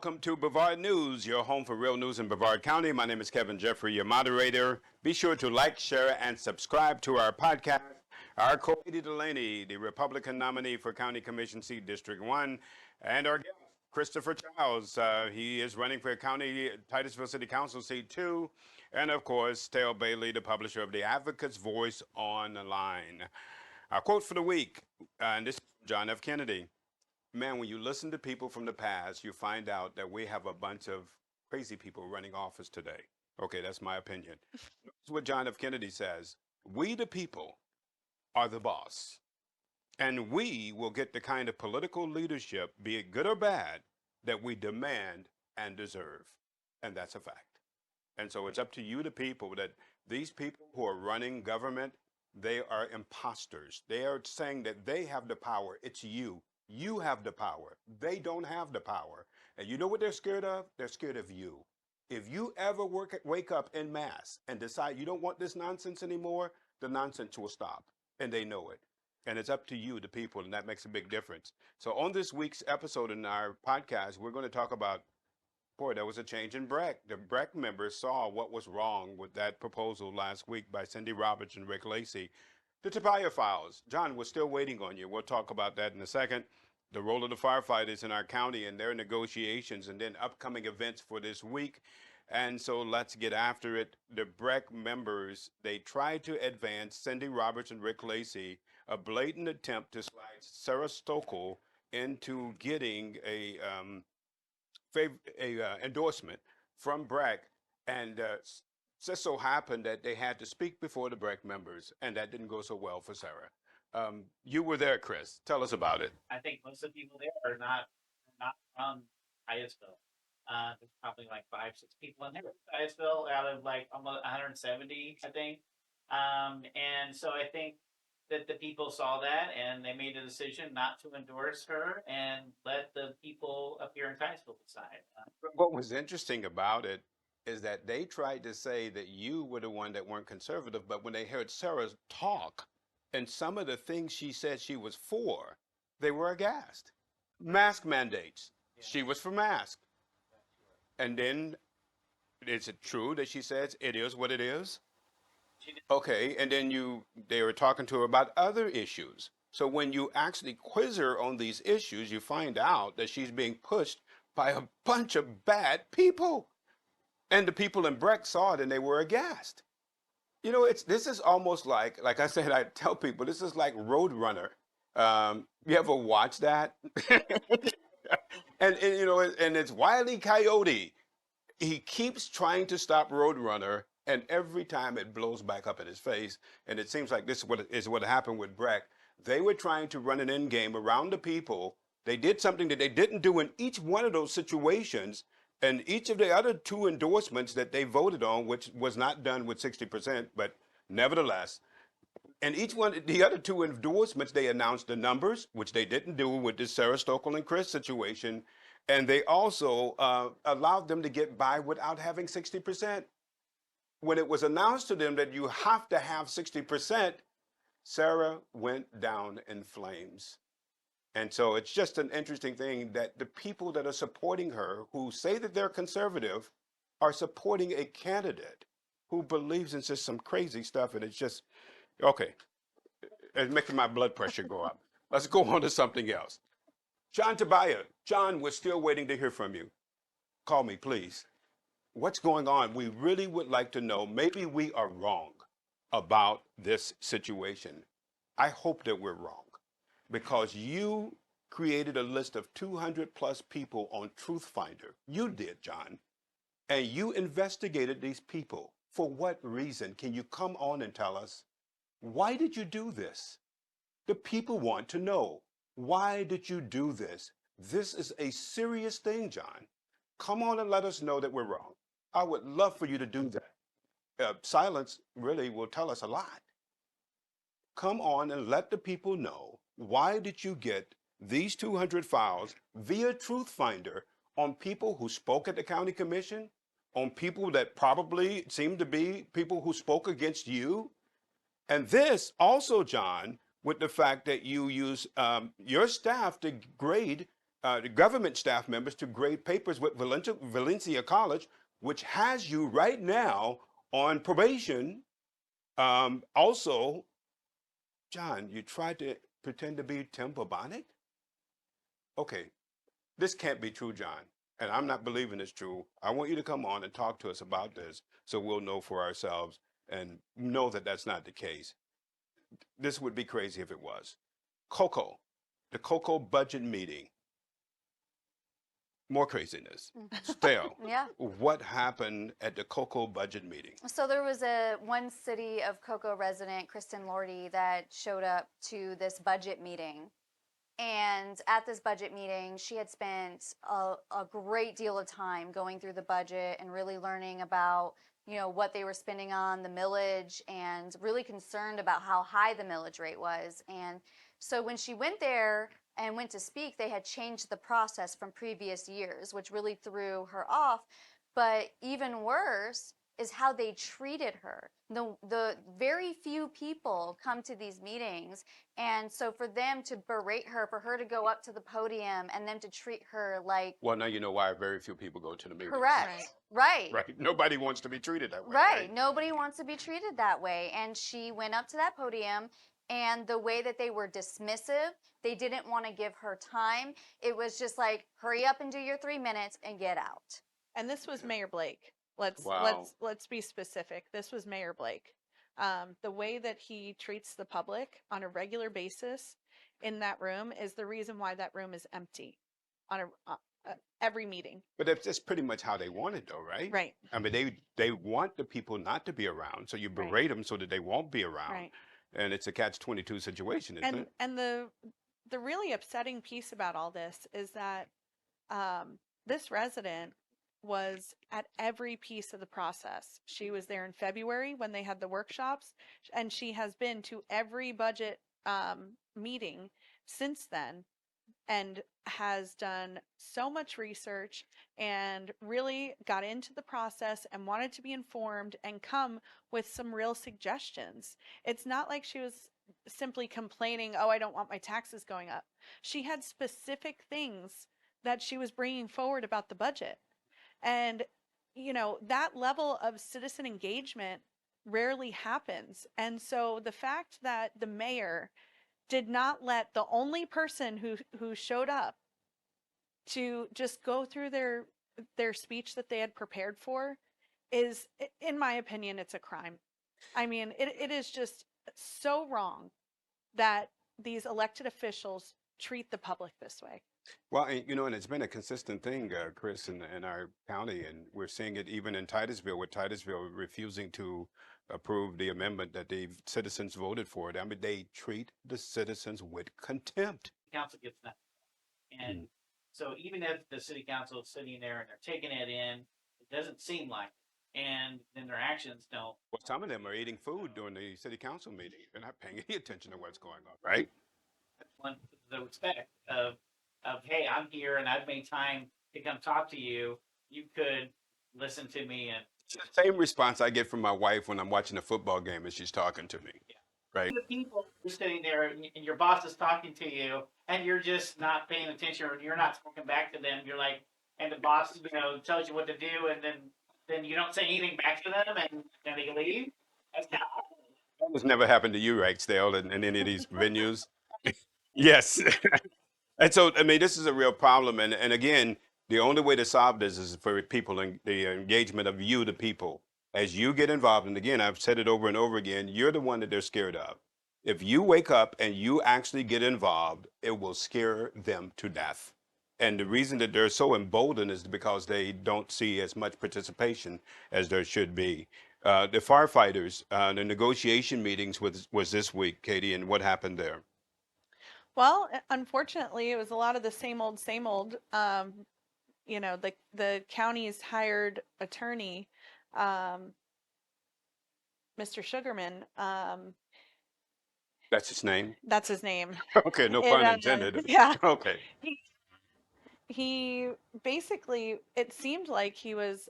welcome to Brevard News, your home for real news in Brevard County. My name is Kevin Jeffrey, your moderator. Be sure to like, share, and subscribe to our podcast. Our co-lady Delaney, the Republican nominee for County Commission seat District 1, and our guest, Christopher Childs. He is running for County Titusville City Council seat 2, and of course, Stel Bailey, the publisher of The Advocate's Voice Online. Our quote for the week, and this is from John F. Kennedy. Man, when you listen to people from the past, you find out that we have a bunch of crazy people running office today. Okay, that's my opinion. That's what John F. Kennedy says. We, the people, are the boss. And we will get the kind of political leadership, be it good or bad, that we demand and deserve. And that's a fact. And so it's up to you, the people, that these people who are running government, they are imposters. They are saying that they have the power. It's you. You have the power. They don't have the power. And you know what they're scared of? They're scared of you. If you ever wake up en masse and decide you don't want this nonsense anymore, the nonsense will stop. And they know it. And it's up to you, the people, and that makes a big difference. So on this week's episode in our podcast, we're going to talk about, boy, there was a change in BREC. The BREC members saw what was wrong with that proposal last week by Cindy Roberts and Rick Lacey. The Tobias files. John, we're still waiting on you. We'll talk about that in a second. The role of the firefighters in our county and their negotiations, and then upcoming events for this week. And so let's get after it. The BREC members, they tried to advance Cindy Roberts and Rick Lacey, a blatant attempt to slide Sarah Stokel into getting a endorsement from BREC, and just so happened that they had to speak before the BREC members, and that didn't go so well for Sarah. You were there, Chris. Tell us about it. I think most of the people there are not from Titusville. There's probably like 5-6 people in there. Titusville out of like almost 170, I think. And so I think that the people saw that and they made a decision not to endorse her and let the people up here in Titusville decide. What was interesting about it is that they tried to say that you were the one that weren't conservative, but when they heard Sarah's talk and some of the things she said she was for, they were aghast. Mask mandates. Yeah. She was for mask. And then, is it true that she says it is what it is? Okay, and then they were talking to her about other issues. So when you actually quiz her on these issues, you find out that she's being pushed by a bunch of bad people. And the people in BREC saw it and they were aghast. You know, this is almost like I said, I tell people, this is like Roadrunner. You ever watch that? and you know, and it's Wile E. Coyote. He keeps trying to stop Roadrunner, and every time it blows back up in his face. And it seems like this is what happened with BREC. They were trying to run an end game around the people. They did something that they didn't do in each one of those situations. And each of the other 2 endorsements that they voted on, which was not done with 60%, but nevertheless, and each one, the other 2 endorsements, they announced the numbers, which they didn't do with this Sarah Stokel and Chris situation. And they also allowed them to get by without having 60%. When it was announced to them that you have to have 60%, Sarah went down in flames. And so it's just an interesting thing that the people that are supporting her, who say that they're conservative, are supporting a candidate who believes in just some crazy stuff. And it's just, okay, it's making my blood pressure go up. Let's go on to something else. John Tobias. John, we're still waiting to hear from you. Call me, please. What's going on? We really would like to know. Maybe we are wrong about this situation. I hope that we're wrong, because you created a list of 200 plus people on TruthFinder. You did, John. And you investigated these people. For what reason? Can you come on and tell us? Why did you do this? The people want to know. Why did you do this? This is a serious thing, John. Come on and let us know that we're wrong. I would love for you to do that. Silence really will tell us a lot. Come on and let the people know, why did you get these 200 files via TruthFinder on people who spoke at the county commission, on people that probably seem to be people who spoke against you? And this also, John, with the fact that you use your staff to grade the government staff members to grade papers with Valencia College, which has you right now on probation. Also, John, you tried to pretend to be Tim Bobonic? Okay, this can't be true, John. And I'm not believing it's true. I want you to come on and talk to us about this so we'll know for ourselves and know that that's not the case. This would be crazy if it was. Coco, the Coco budget meeting. More craziness. Stel, Yeah. what happened at the Coco budget meeting? So there was one city of Cocoa resident, Kristen Lordy, that showed up to this budget meeting. And at this budget meeting, she had spent a great deal of time going through the budget and really learning about, what they were spending on the millage, and really concerned about how high the millage rate was. And so when she went there and went to speak, they had changed the process from previous years, which really threw her off. But even worse is how they treated her. The very few people come to these meetings, and so for them to berate her, for her to go up to the podium, and them to treat her like, Well, now you know why very few people go to the meetings. correct, right, Right. Nobody wants to be treated that way. right. Nobody wants to be treated that way. And she went up to that podium, and the way that they were dismissive, they didn't want to give her time. It was just like, hurry up and do your 3 minutes and get out. And this was Mayor Blake. Wow. Let's be specific. This was Mayor Blake. The way that he treats the public on a regular basis in that room is the reason why that room is empty on every meeting. But that's pretty much how they want it, though, right? Right. I mean, they want the people not to be around, so you berate them so that they won't be around. Right. And it's a catch-22 situation, isn't it? And the really upsetting piece about all this is that this resident was at every piece of the process. She was there in February when they had the workshops, and she has been to every budget meeting since then, and has done so much research and really got into the process and wanted to be informed and come with some real suggestions. It's not like she was simply complaining, oh, I don't want my taxes going up. She had specific things that she was bringing forward about the budget. And, that level of citizen engagement rarely happens. And so the fact that the mayor did not let the only person who showed up to just go through their speech that they had prepared for is, in my opinion, it's a crime. I mean, it is just so wrong that these elected officials treat the public this way. Well, and it's been a consistent thing, Chris, in our county, and we're seeing it even in Titusville, with Titusville refusing to approve the amendment that the citizens voted for. I mean, they treat the citizens with contempt. Council gets that. And so even if the city council is sitting there and they're taking it in, it doesn't seem like it. And then their actions don't. Well, some of them are eating food during the city council meeting. They're not paying any attention to what's going on, right? Want the respect of, hey, I'm here and I've made time to come talk to you. You could listen to me. And It's the same response I get from my wife when I'm watching a football game and she's talking to me. Yeah. Right. the people are sitting there and your boss is talking to you and you're just not paying attention, or you're not talking back to them. You're like, and the boss, tells you what to do, and then you don't say anything back to them, and then they leave. That's not. That has never happened to you, right, Stale, in any of these venues? Yes. And so, I mean, this is a real problem. And again, the only way to solve this is for people and the engagement of you, the people. As you get involved, and again, I've said it over and over again, you're the one that they're scared of. If you wake up and you actually get involved, it will scare them to death. And the reason that they're so emboldened is because they don't see as much participation as there should be. The firefighters, the negotiation meetings was this week, Katie, and what happened there? Well, unfortunately, it was a lot of the same old, same old. The county's hired attorney, Mr. Sugarman. That's his name? That's his name. Okay, no pun intended. Yeah. Okay. He basically, it seemed like he was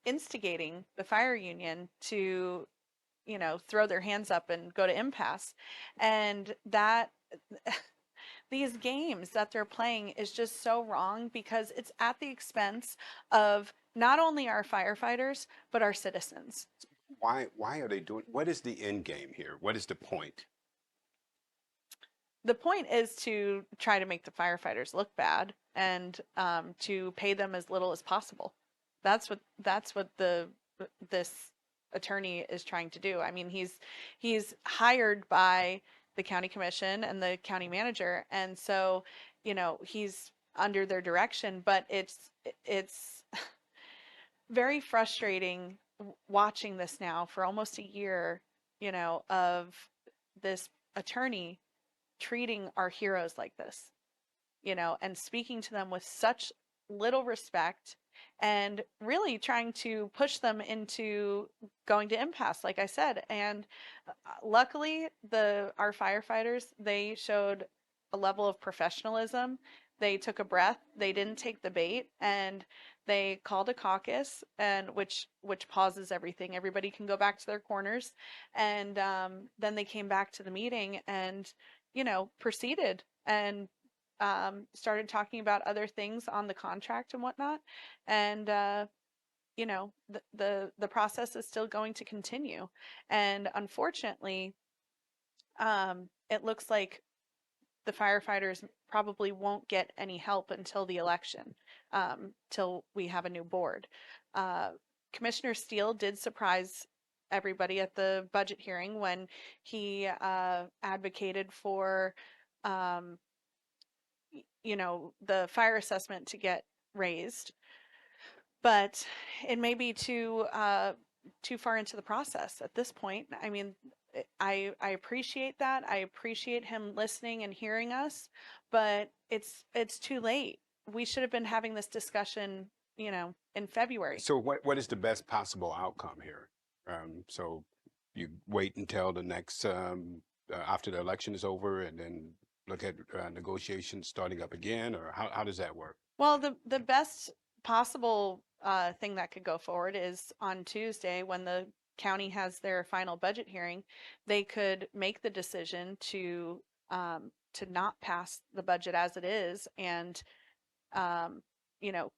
instigating the fire union to, throw their hands up and go to impasse. And that these games that they're playing is just so wrong because it's at the expense of not only our firefighters, but our citizens. Why are they doing? What is the end game here? What is the point? The point is to try to make the firefighters look bad and to pay them as little as possible. That's what this attorney is trying to do. I mean, he's hired by the county commission and the county manager, and so he's under their direction. But it's very frustrating watching this now for almost a year, of this attorney treating our heroes like this, and speaking to them with such little respect and really trying to push them into going to impasse, like I said. And luckily, our firefighters, they showed a level of professionalism. They took a breath. They didn't take the bait, and they called a caucus, and which pauses everything. Everybody can go back to their corners, and then they came back to the meeting and proceeded and started talking about other things on the contract and whatnot. And the process is still going to continue. And unfortunately, it looks like the firefighters probably won't get any help until the election, till we have a new board. Commissioner Steele did surprise everybody at the budget hearing when he advocated for the fire assessment to get raised, but it may be too far into the process at this point. I mean, I appreciate that. I appreciate him listening and hearing us, but it's too late. We should have been having this discussion, in February. So what is the best possible outcome here? So you wait until the next after the election is over, and then look at negotiations starting up again, or how does that work? Well, the best possible thing that could go forward is on Tuesday when the county has their final budget hearing. They could make the decision to not pass the budget as it is and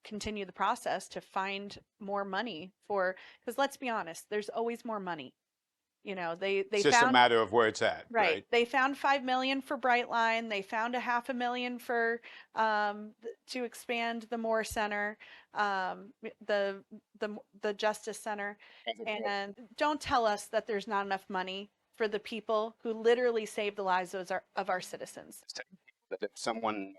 continue the process to find more money for, because let's be honest, there's always more money. They It's just a found, matter of where it's at, right? they found 5 million for Brightline. They found a $500,000 for to expand the Moore Center, the Justice Center. And don't tell us that there's not enough money for the people who literally save the lives of our citizens. That if someone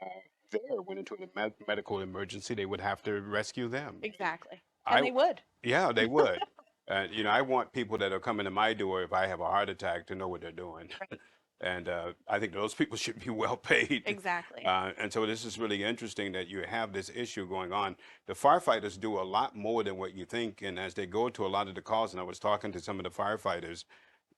there went into a medical emergency, they would have to rescue them. Exactly. And they would. Yeah, they would. I want people that are coming to my door if I have a heart attack to know what they're doing. Right. And I think those people should be well paid. Exactly. And so this is really interesting that you have this issue going on. The firefighters do a lot more than what you think. And as they go to a lot of the calls, and I was talking to some of the firefighters,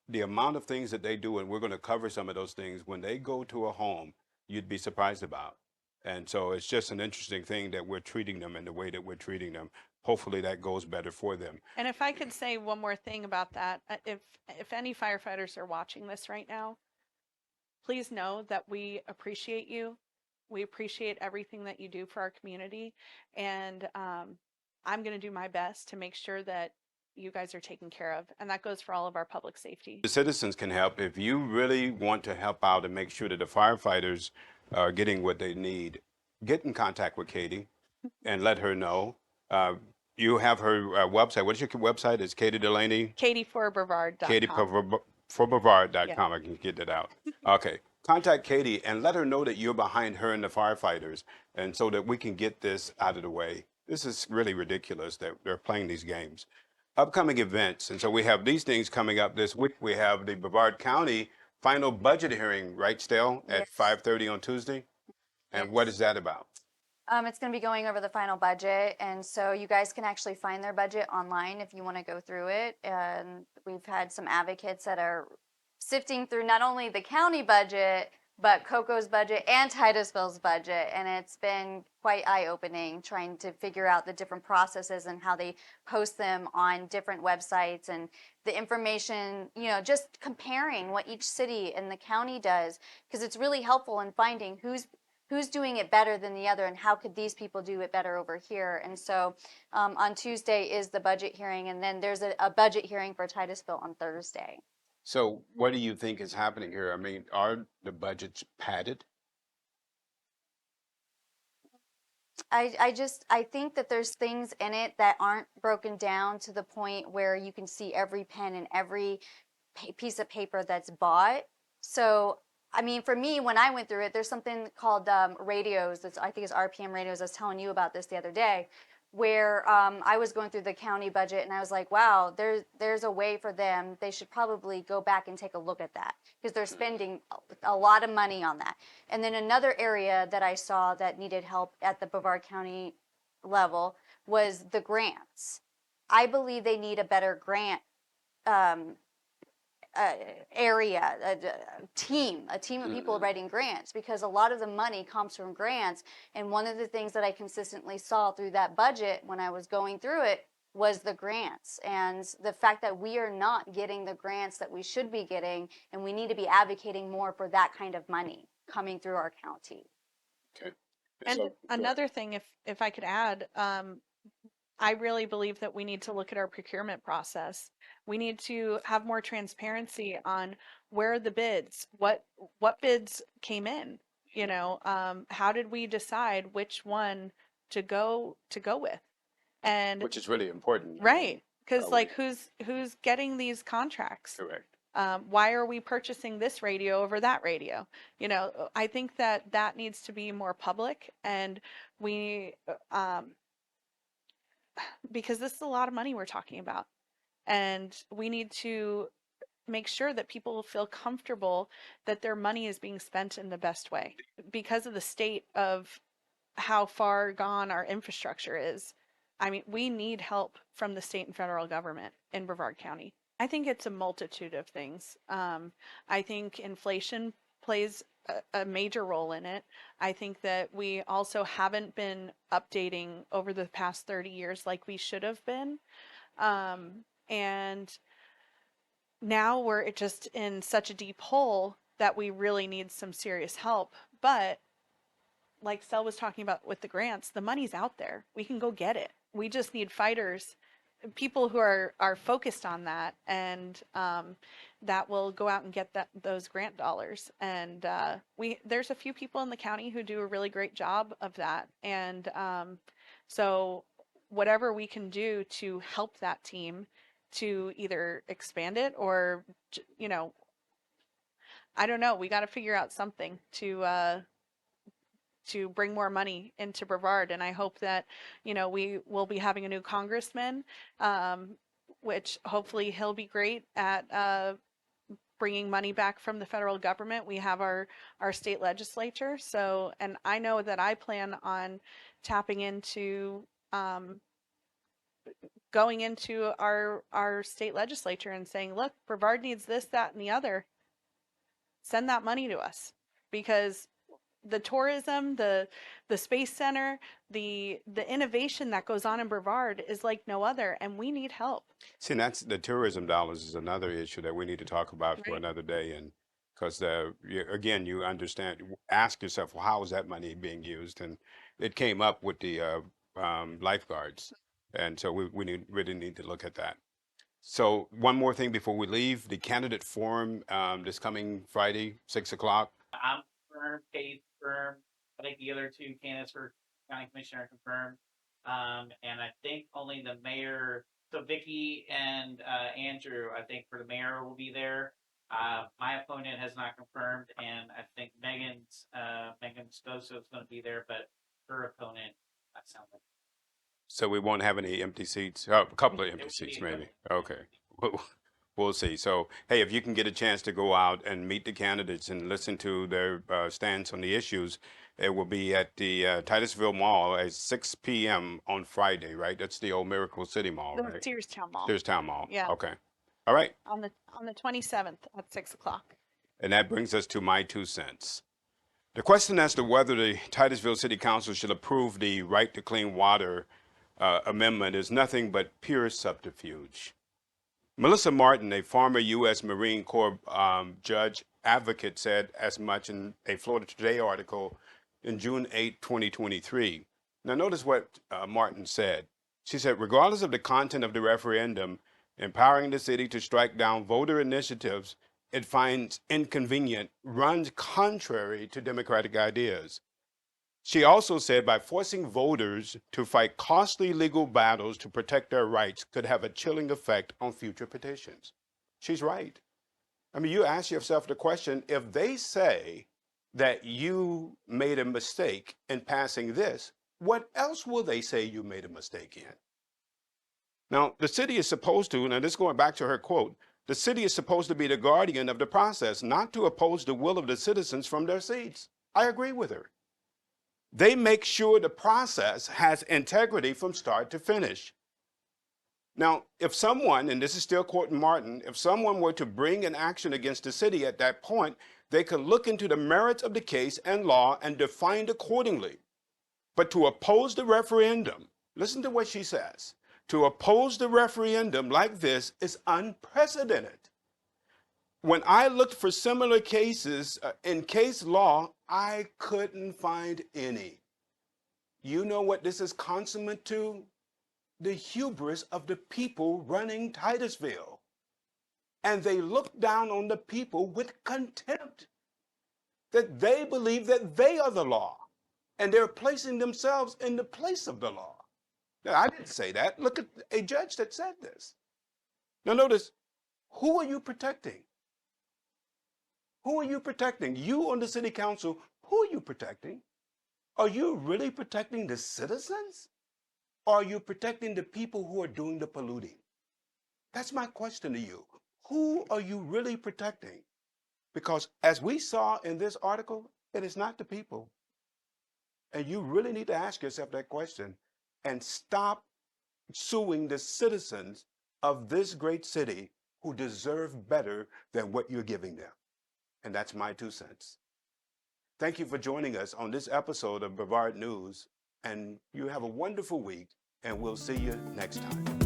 the amount of things that they do, and we're going to cover some of those things, when they go to a home, you'd be surprised about. And so it's just an interesting thing that we're treating them in the way that we're treating them. Hopefully that goes better for them. And if I could say one more thing about that, if any firefighters are watching this right now, please know that we appreciate you. We appreciate everything that you do for our community. And I'm going to do my best to make sure that you guys are taken care of. And that goes for all of our public safety. The citizens can help. If you really want to help out and make sure that the firefighters are getting what they need, get in contact with Katie and let her know. You have her website. What is your website? It's Katie Delaney? KatieForBrevard.com. KatieForBrevard.com. I can get that out. Okay. Contact Katie and let her know that you're behind her and the firefighters, and so that we can get this out of the way. This is really ridiculous that they're playing these games. Upcoming events. And so we have these things coming up this week. We have the Brevard County final budget hearing, right, Stel, at 5:30 on Tuesday? And what is that about? It's going to be going over the final budget, and so you guys can actually find their budget online if you want to go through it. And we've had some advocates that are sifting through not only the county budget, but Coco's budget and Titusville's budget, and it's been quite eye-opening trying to figure out the different processes and how they post them on different websites and the information, just comparing what each city and the county does, because it's really helpful in finding who's doing it better than the other and how could these people do it better over here. And so on Tuesday is the budget hearing, and then there's a budget hearing for Titusville on Thursday. So what do you think is happening here? I mean, are the budgets padded? I think that there's things in it that aren't broken down to the point where you can see every pen and every piece of paper that's bought. So, I mean, for me, when I went through it, there's something called radios. I think it's RPM radios. I was telling you about this the other day, where I was going through the county budget and I was like, wow, there's a way for them. They should probably go back and take a look at that because they're spending a lot of money on that. And then another area that I saw that needed help at the Brevard County level was the grants. I believe they need a better grant um, area, a team of people writing grants, because a lot of the money comes from grants. And one of the things that I consistently saw through that budget when I was going through it was the grants, and the fact that we are not getting the grants that we should be getting, and we need to be advocating more for that kind of money coming through our county. Okay. And So, another thing, if I could add, I really believe that we need to look at our procurement process. We need to have more transparency on where are the bids, what bids came in, how did we decide which one to go with? And which is really important. right, because we- like who's getting these contracts? Correct. Why are we purchasing this radio over that radio? I think that needs to be more public, and we because this is a lot of money we're talking about, and we need to make sure that people feel comfortable that their money is being spent in the best way because of the state of how far gone our infrastructure is. I mean, we need help from the state and federal government in Brevard County. I think it's a multitude of things. I think inflation plays a major role in it. I think that we also haven't been updating over the past 30 years like we should have been. And now we're just in such a deep hole that we really need some serious help. But like Stel was talking about with the grants, the money's out there. We can go get it. We just need fighters, people who are focused on that, and that will go out and get those grant dollars. And there's a few people in the county who do a really great job of that. And so whatever we can do to help that team to either expand it or, I don't know, we got to figure out something to bring more money into Brevard. And I hope that, we will be having a new congressman, which hopefully he'll be great at bringing money back from the federal government. We have our state legislature. So, and I know that I plan on tapping into going into our state legislature and saying, look, Brevard needs this, that, and the other. Send that money to us, because the tourism, the space center, the innovation that goes on in Brevard is like no other, and we need help. See, and that's the tourism dollars is another issue that we need to talk about for Right. another day. And because again, you understand, ask yourself, well, how is that money being used? And it came up with the lifeguards, and so we really need to look at that. So one more thing before we leave, the candidate forum this coming Friday, 6 o'clock. I'm confirmed, Kate's confirmed. I think the other two candidates for county commissioner are confirmed. And I think only the mayor, so Vicky and Andrew, I think for the mayor will be there. My opponent has not confirmed, and I think Megan Stoso is going to be there, but her opponent, that sounds like. So we won't have any empty seats, a couple of empty will seats be maybe. Okay. We'll see. So, hey, if you can get a chance to go out and meet the candidates and listen to their stance on the issues, it will be at the Titusville Mall at 6 p.m. on Friday, right? That's the old Miracle City Mall, The right? Sears Town Mall. Sears Town Mall. Yeah. Okay. All right. On the 27th at 6 o'clock. And that brings us to my 2 cents. The question as to whether the Titusville City Council should approve the Right to Clean Water amendment is nothing but pure subterfuge. Melissa Martin, a former U.S. Marine Corps judge advocate, said as much in a Florida Today article in June 8, 2023. Now, notice what Martin said. She said, regardless of the content of the referendum, empowering the city to strike down voter initiatives it finds inconvenient runs contrary to democratic ideas. She also said by forcing voters to fight costly legal battles to protect their rights could have a chilling effect on future petitions. She's right. I mean, you ask yourself the question, if they say that you made a mistake in passing this, what else will they say you made a mistake in? Now, the city is supposed to, now this is going back to her quote, the city is supposed to be the guardian of the process, not to oppose the will of the citizens from their seats. I agree with her. They make sure the process has integrity from start to finish. Now, if someone, and this is still quoting Martin, if someone were to bring an action against the city at that point, they could look into the merits of the case and law and define accordingly. But to oppose the referendum, listen to what she says, to oppose the referendum like this is unprecedented. When I looked for similar cases in case law, I couldn't find any. You know what this is consummate to? The hubris of the people running Titusville. And they look down on the people with contempt, that they believe that they are the law, and they're placing themselves in the place of the law. Now, I didn't say that. Look at a judge that said this. Now notice, who are you protecting? Who are you protecting? You on the city council, who are you protecting? Are you really protecting the citizens? Or are you protecting the people who are doing the polluting? That's my question to you. Who are you really protecting? Because as we saw in this article, it is not the people. And you really need to ask yourself that question and stop suing the citizens of this great city who deserve better than what you're giving them. And that's my 2 cents. Thank you for joining us on this episode of Brevard News, and you have a wonderful week, and we'll see you next time.